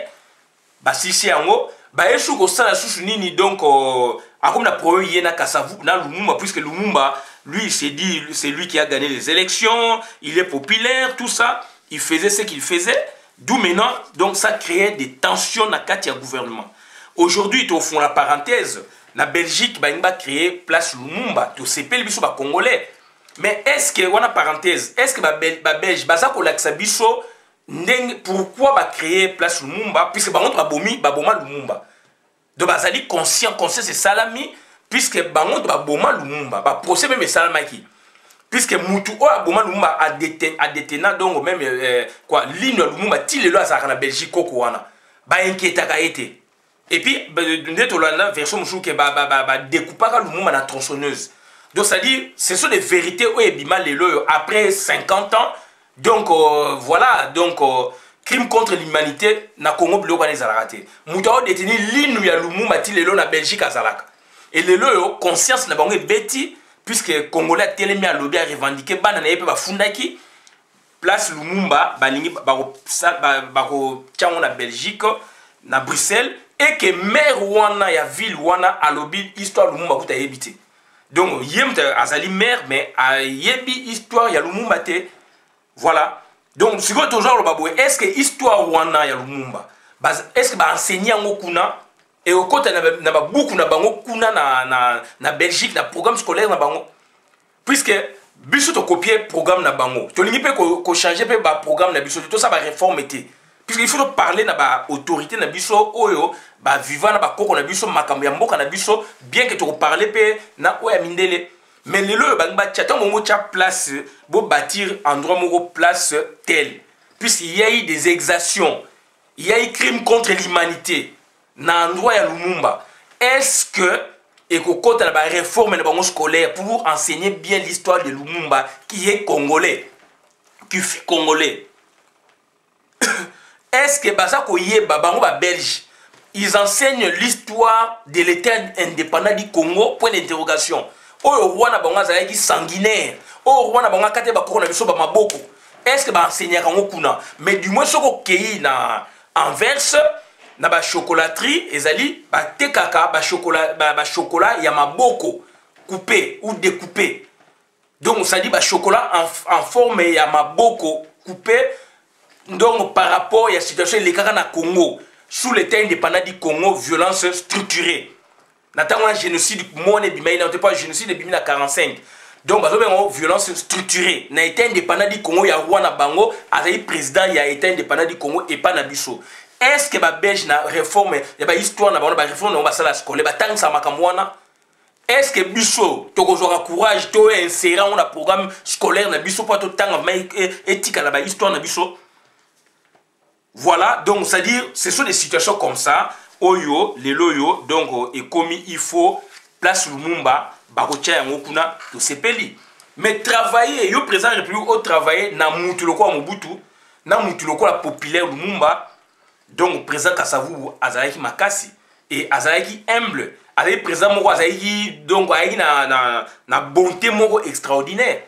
Bah, si c'est yango, bah, il faut que ça soit nini, donc, comme la preuve, il y a Kasavubu, na Lumumba, puisque Lumumba, lui, il s'est dit, c'est lui qui a gagné les élections, il est populaire, tout ça. Il faisait ce qu'il faisait. D'où maintenant, donc, ça créait des tensions dans le gouvernement. Aujourd'hui, au fond la parenthèse, la Belgique va créer place Lumumba, tout c'est pas le biso congolais. Mais est-ce que on a parenthèse, est-ce que la Belge baza ko laksa biso pourquoi va créer place Lumumba puisque bango ba boma Lumumba. Donc bazali conscient c'est salami puisque bango ba boma Lumumba, ba procès même salamaki. Puisque mutu o boma Lumumba a détenu donc même quoi ligne Lumumba ti lelo azaka na Belgique koko wana. Ba inquiéta ka été. Et puis, la version qui découpe Lumumba dans la tronçonneuse. Donc, ça dit, ce sont des vérités où après 50 ans. Donc, voilà, donc, crime contre l'humanité, na Congo, Bloco, les Zarate. Moutao détenu l'île où Lumumba, la Belgique, à Zalak. Et le conscience, na bango beti, puisque Congolais, télémi à lobby, à revendiquer, banana, et pas fundaki, place Lumumba, balingi, bako, tiens, la Belgique, na Bruxelles. Et que maire wana ya ville wana a lobby histoire Lumumba kuta yebite. Donc yem azali maire mais a yebi histoire ya Lumumba te. Voilà. Donc si vous toujours le babou est-ce que histoire wana ya Lumumba est-ce que ba enseigner ngo kuna et au côté na ba beaucoup na bango kuna na Belgique na programme scolaire na bango puisque biso to copier programme na bango. To lingi pe ko changer pe ba programme na biso to ça ba réforme été. Puisqu'il faut parler de l'autorité de biso oyo ba vivant na ba koko na biso makambo ya mboka na biso bien que tu parler pe na oya mindele mais lelo ba ngba tchata mo tcha place bo bâtir endroit moko place tel puisqu'il y a eu des exactions il y a eu crimes contre l'humanité na endroit ya Lumumba est-ce que et ko kota na ba réforme na bango scolaire pour enseigner bien l'histoire de Lumumba qui est congolais qui fut congolais. Est-ce que Bazako Yeba, Bango Belge, ils enseignent l'histoire de l'État indépendant du Congo? Point d'interrogation. Oh, roi na bango zalaki sanguinaire. Oh, roi na bango kate bakoko na biso ba maboko. Est-ce que ba enseigner kango kuna? Mais du moins soko kei na Anvers na ba chocolaterie ezali ba tekaka ba chocolat ya maboko coupé ou découpé. Donc ça dit ba chocolat en forme ya maboko coupé. Donc par rapport à la situation de l'État na Congo, sous l'État indépendant du Congo, violence structurée. Notamment un génocide, moi on n'est pas un génocide de 1945. Donc violence structurée. Na État indépendant du Congo, il y a Rwanda Bango, avec président, il y a État indépendant du Congo et pas Nabiso. Est-ce que la Belge na réforme, il y a histoire na réforme na sala scolaire, ba tang sa makamwana? Est-ce que biso to kozora courage to insérer dans le programme scolaire na biso pas to tang éthique na ba histoire na biso? Voilà, donc c'est-à-dire, ce sont des situations comme ça oyo lelo yo donc ekomi il faut place Lumumba bakotia yango kuna to sepeli. Mais travailler yo président de la République au travailler na mutu loko Mobutu na mutu loko la populaire Lumumba. Donc président Kasavubu azalaki makasi et azalaki humble. Azalaki président moko azalaki donc azalaki na bonté moko extraordinaire.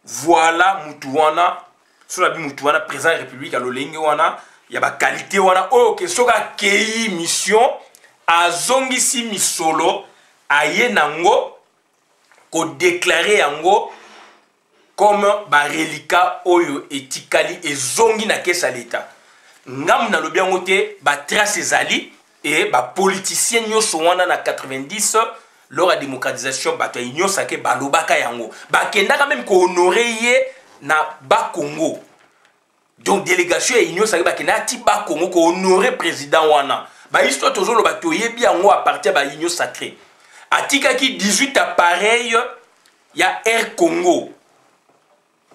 Voilà mutu wana sur la bi mutu wana président de la République alolenge wana ya ba qualité wana oh ke soka kei mission azongisi misolo aye nango ko déclarer yango comme ba reliquat oyo etikali ezongi na kesa l'État. Ngam na lobi yango te ba trace ezali et ba politicien nyonso wana na 90 lors de la démocratisation bato ya nyonso ke balobaka yango bakendaka même ko honorer ye na ba Congo. Donc délégation ya nyonso ke bakendaka ti ba Congo ko honorer président wana ba histoire toujours bato yebi yango à partir ba union sacrée atikaki 18 appareils ya Air Congo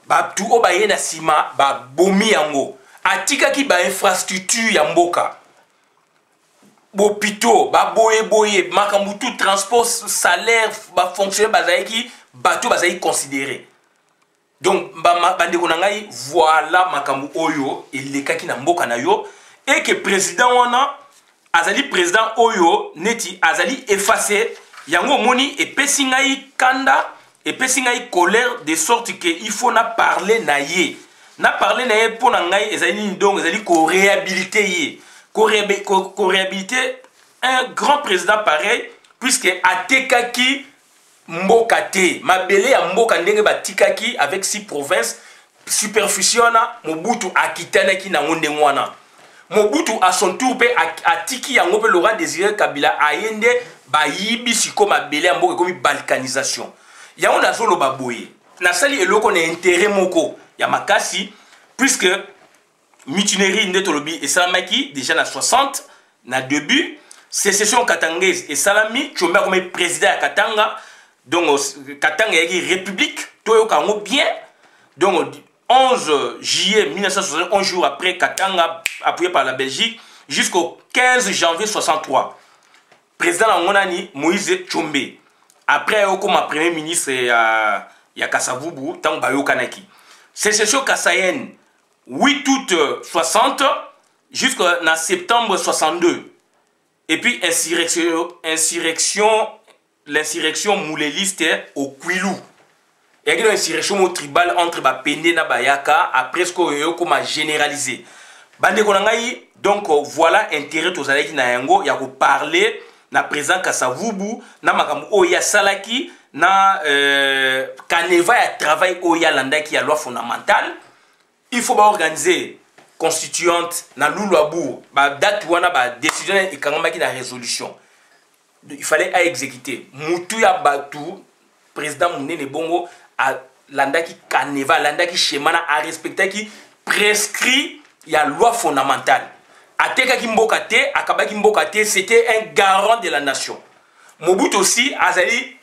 bato o ba ye na sima ba bomi yango atikaki ba infrastructure ya mboka bopito ba boye makambu tout transport salaire ba fonctionnaire bazaki bato bazaki considéré. Donc bandeko na ngai voilà makambu oyo elekaki na mboka na yo et que président wana azali président oyo neti azali effacé yango moni epesi ngai kanda epesi ngai colère de sorte que il faut na parler na ye pour na ngai ezali donc ezali ko réhabiliter ye ko réhabiliter un grand président pareil puisque atekaki mboka te mabele ya mboka ndenge batikaki avec 6 provinces superficiona Mobutu akitanaki na ngonde ngwana Mobutu à son tour pe atiki yango pe Laurent Désiré Kabila ayende ba yibi siko mabele ya mboka komi balkanisation yango na zolo baboye na sali eloko na intérêt moko ya makasi puisque mutinerie ndetolobi et salamaki déjà na 60 na début sécession katangaise et salami chomba comme président ya Katanga donc Katanga yaki république toyo kango bien donc 11 juillet 1960 11 jours après Katanga appuyé par la Belgique jusqu'au 15 janvier 63 président Angonani Moïse Tshombe après comme premier ministre ya Kasavubu tant bayo kanaki sécession kassaïenne 8 août 60 jusqu'à septembre 62 et puis l'insurrection mouléliste au Kwilu. Il y a une insurrection tribale entre Bapende et Bayaka après ce qu'on a généralisé. Donc voilà intérêt aux alliés na yango ya ko parler na président Kasavubu na makambo oya salaki na kaneva ya travail oya landaki ya loi fondamentale. Il faut organiser constituante na Luluabour ba date wana ba décision et kangambaki na résolution. Il fallait à exécuter. Moutou ya batu président Mounene Bongo a landaki kaneva landaki schéma a respecté qui prescrit la loi fondamentale. Ateka Kimboka te akabaki Mboka te c'était un garant de la nation. Mobutu aussi azali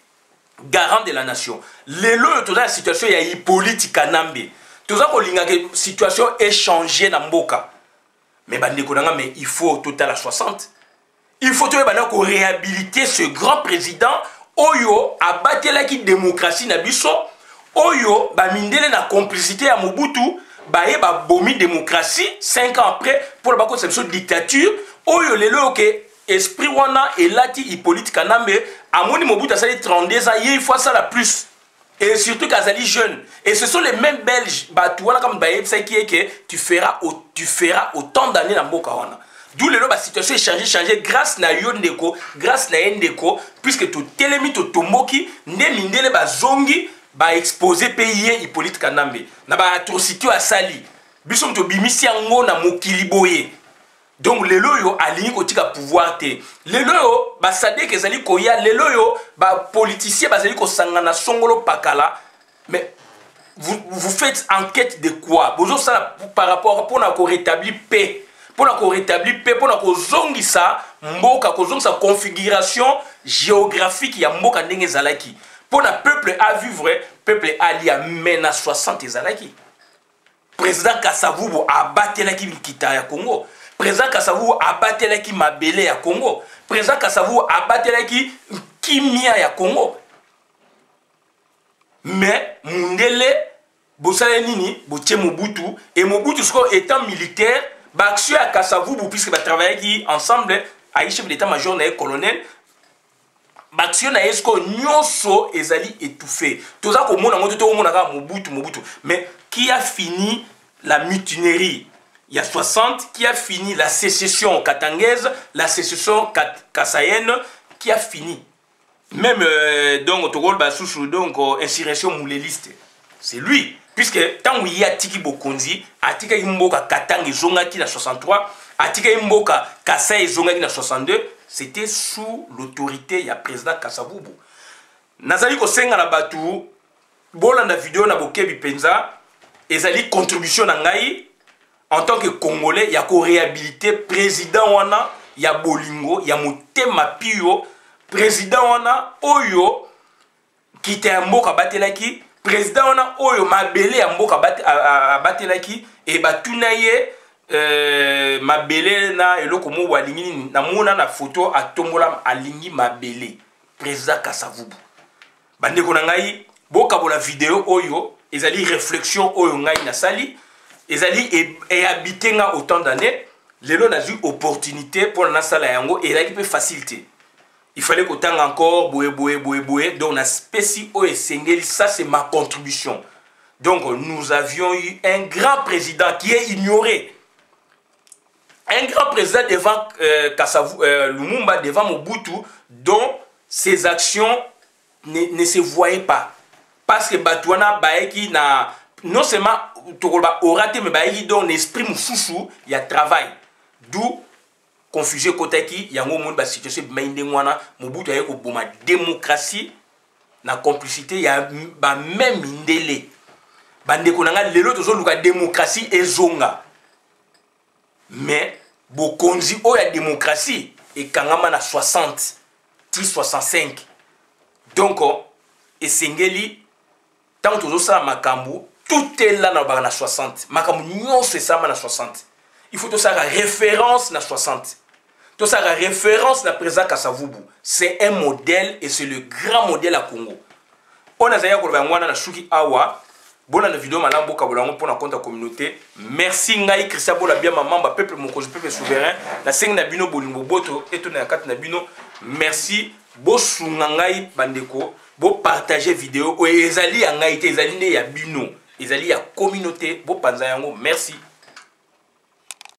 garant de la nation. Lelo toza la situation ya Hippolyte Kanambe. Toza ko linga que situation est changée na Mboka. Mais bandeko nanga mais il faut total à 60. Il faut réhabiliter ce grand président Oyo abatelaki démocratie na biso Oyo bamindele na complicité à Mobutu baye ba bomi démocratie 5 ans après pour la conception dictature Oyo lelo ke esprit wana elati Hippolyte Kanambe amoni Mobutu asali 32 ans il faut ça la plus et surtout qu'azali jeune et ce sont les mêmes belges batouana comme baye qui est que tu feras autant d'années dans mboka wana. D'où la situation est changée grâce na Yondeko, grâce na Yendeko, puisque tout télémi tout tomoki, ne mindele ba zongi, ba exposé pays Hippolyte Kanambe. Na ba atrocité à Sali. Bisom to bimisi yango na mokili boye. Donc les loyo aligné kotika pouvoir te. Les loyo ba sade ke zali koya, les loyo ba politicien ba zali ko sangana songolo pakala. Mais vous faites enquête de quoi? Bonjour ça par rapport pour na rétablir paix. Pour la rétablir paix, pour la zongisa mboka, sa configuration géographique ya mboka ndenge zalaki. Pour le peuple à vivre, peuple ali a mena 60 zalaki. Président Kasavubu a battu la Kita ya Congo. président Kasavubu abatelaki mabele ya Congo, président Kasavubu abatelaki kimia ya Congo. Mais Mundele bosala nini botie Mobutu, et Mobutu étant militaire Baksio à Kasavubu, puisque va travailler ensemble à chef d'état-major na colonel. Baksio na esko nyonso ezali étouffé. Tout ça comme on a monté tout Mobutu. Mais qui a fini la mutinerie? Il y a 60 qui a fini la sécession katangaise, la sécession kassaïenne qui a fini. Même donc Togol Basouchou donc insurrection mouléliste. C'est lui. Puisque tant qu'il y a Tiki Bokonzi, Atika Imboka Katang et Zongaki na 63, Atika Imboka Kassa et Zongaki na 62, c'était sous l'autorité du président Kasavubu. Nazali ko senga na batu, bolanda vidéo na bokebi penza, ezali contribution na ngai en tant que Congolais, ya ko réhabiliter président wana ya bolingo, ya motema pio, président wana oyo kite mboka batelaki. Président wana oyo mabele ya mboka abatelaki e batuna ye mabele na eloko mo walingi na mona na photo atombola alingi mabele président Kasavubu. Bandeko na ngai boka bola vidéo oyo ezali réflexion oyo ngai na sali ezali e habité nga autant d'années lelo na eu opportunité pour na sala yango et ezali pe facilité. Il fallait qu'autant encore, donc on a spécifié Sengeli, ça c'est ma contribution. Donc nous avions eu un grand président qui est ignoré. Un grand président devant Lumumba, devant Mobutu, dont ses actions ne se voyaient pas. Parce que Batouana Baeki n'a non seulement oraté, mais Baeki dans l'esprit Moussoussou, il y a travail. D'où confusion kotaki yango monde ba situation mainde mwana Mobutu aye ko boma démocratie na complicité ya ba même ndele bande ko nanga lelo tozo luka démocratie ezonga mais bokonzi o ya démocratie et kangama na 60 ti 65 donc esengeli tant tozo sa makambu tout est là na 60 makambu nyonso ça na 60 il faut to ça référence na 60. Tout ça, la référence la président Kasavubu, c'est un modèle et c'est le grand modèle à Congo. On a d'ailleurs na Shuki Awa, bonne la vidéo malambo kabolango pour la compte communauté. Merci ngai Christian Bola bien maman ba peuple mon peuple souverain. La 5 na bino bolingo boto et tout na 4 na bino. Merci bo sungangai bandeko, bo partager vidéo o ezali ngai te ezali ne ya bino, ezali ya communauté bo panza yango. Merci.